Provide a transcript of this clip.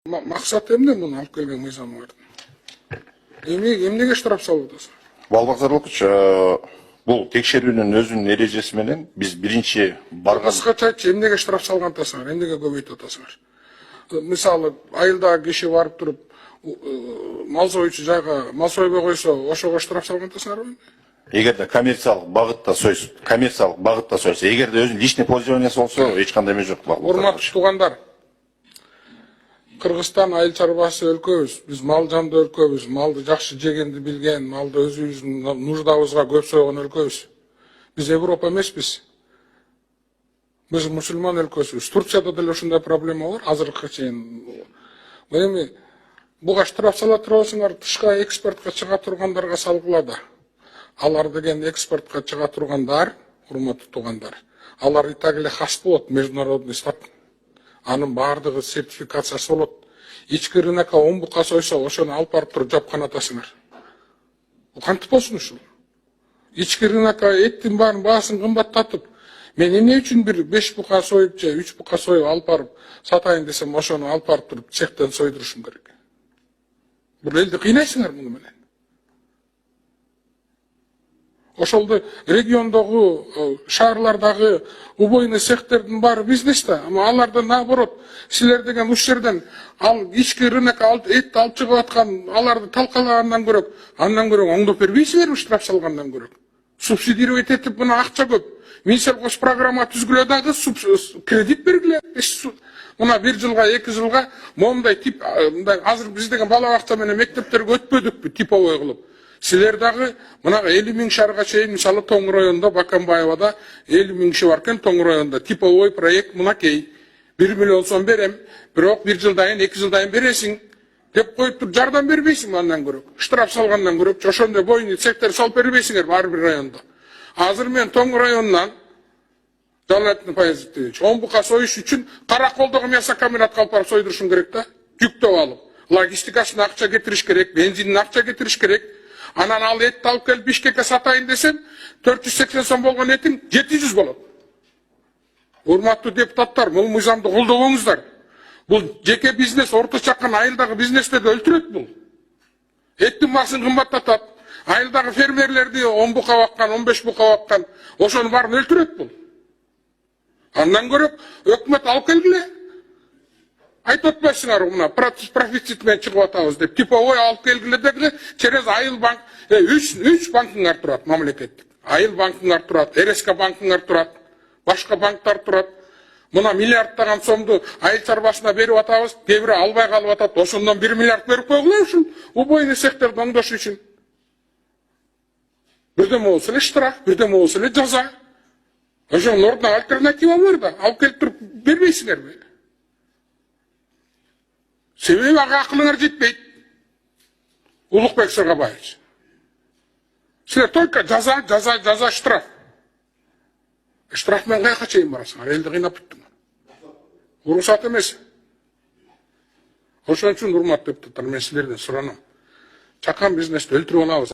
Максат эмне муну алып келген мыйзамыңардын? Эмнеге штраф салып атасың? Балбакзарлыкыч, бул текшерүүнүн өзүнүн эрежеси менен биз биринчи барган. Кыскача айтчы, эмнеге штраф салган атасыңар? Эмнеге көбөйтүп атасыңар? Мисалы, айылдагы киши барып туруп, мал союучу жайга мал сойбой койсо, ошого штраф салган атасыңарбы? Эгерде коммерциялык багытта союз, эгерде өзүнүн личный пользованиясы болсо, эч кандай эме жок. Урматтуу туугандар, Кыргызстан айыл чарбасы өлкөбүз, биз мал жанды өлкөбүз, малды жакшы жегенди билген, малды өзүбүздүн нуждабызга көп сойгон өлкөбүз. Биз Европа эмеспиз. Биз мусулман өлкөсүбүз. Турцияда деле ушундай проблема бар, азыркыга чейин. Эми буга штраф сала турасыңар, тышка экспортко чыга тургандарга салгыла да. Алар деген экспортко чыга тургандар, урматтуу туугандар, алар и так эле хас болот, международный статус. Анын бардыгы сертификациясы болот. Ички рынокко 10 бука сойсо, ошону алып барып туруп жапкан атасыңар. Бул кантип болсун ушул? Ички рынокко эттин баарын баасын кымбаттатып, мен эмне үчүн бир 5 бука союп же 3 бука союп алып барып сатайын десем, ошону алып барып туруп цехтен сойдурушум керек. Бул элди кыйнайсыңар муну менен. Ошолду региондогу, шаарлардагы убойный цехтердин баары бизнес да, ама алардан наоборот, силер деген уш жерден ал ички рынокко эт алып чыгып аткан, аларды талкалагандан көрөк, оңдоп бербейсиңерби штраф салгандан көрөк? Субсидировать этип мына акча көп. Минсельхоз программа түзгүлө дагы кредит бергиле. Мына 1 жылга, 2 жылга моундай тип, мындай азыр биз деген бала бакча менен мектептерге өтпөдүкпү типовой кылып. Силер дагы мына 50 000 шаарга чейин, мисалы Тоң районунда, Баканбаевада 50 000 киши бар экен, Тоң районунда типовой проект мынакей. 1 миллион сом берем, бирок 1 жылдан кийин, 2 жылдан кийин бересиң деп коюп туруп жардам бербейсиң андан көрөк. Штраф салгандан көрөк, ошондой бойный цехтер салып бербейсиңер ар бир райондо. Азыр мен Тоң районунан Жалалетдин Баязитович 10 бука союш үчүн Караколдогу мясокомбинатка алып барып сойдурушум керек да, жүктөп алып. Логистикасына акча кетириш керек, бензинине акча кетириш керек. Анан ал этти алып келип Бишкекке сатайын десем, 480 сом болгон этиң 700 болот. Урматтуу депутаттар, бул мыйзамды колдобоңуздар. Бул жеке бизнес, орто чакан айылдагы бизнесте да өлтүрөт бул. Эттин баасын кымбаттатат. Айылдагы фермерлерди 10 бука баккан, 15 бука баккан, ошонун баарын өлтүрөт бул. Андан көрөк өкмөт алып келгиле. Айтып атпайсыңар, мына профицит менен чыгып атабыз деп, типовой алып келгиле дегиле, через айыл банк, 3 банкыңар турат мамлекеттик. Айыл банкыңар турат, РСК банкыңар турат, башка банктар турат. Мына миллиардтаган сомду айыл чарбасына берип атабыз, кээ бири албай калып атат, ошондон 1 миллиард берип койгула ушул убойный цехтерди оңдош үчүн. Бирдеме болсо эле штраф, бирдеме болсо эле жаза. Ошонун ордуна альтернатива бар да, алып келип туруп бербейсиңерби? Себеби ага акылыңар жетпейт. Улукбек Сыргабаевич. Силер только жаза, штраф. Штраф менен каяка чейин барасыңар? Элди кыйнап буттуңар. Уруксат эмес. Ошон үчүн урматтуу депутаттар, мен силерден суранам. Чакан бизнести өлтүрүп алабыз.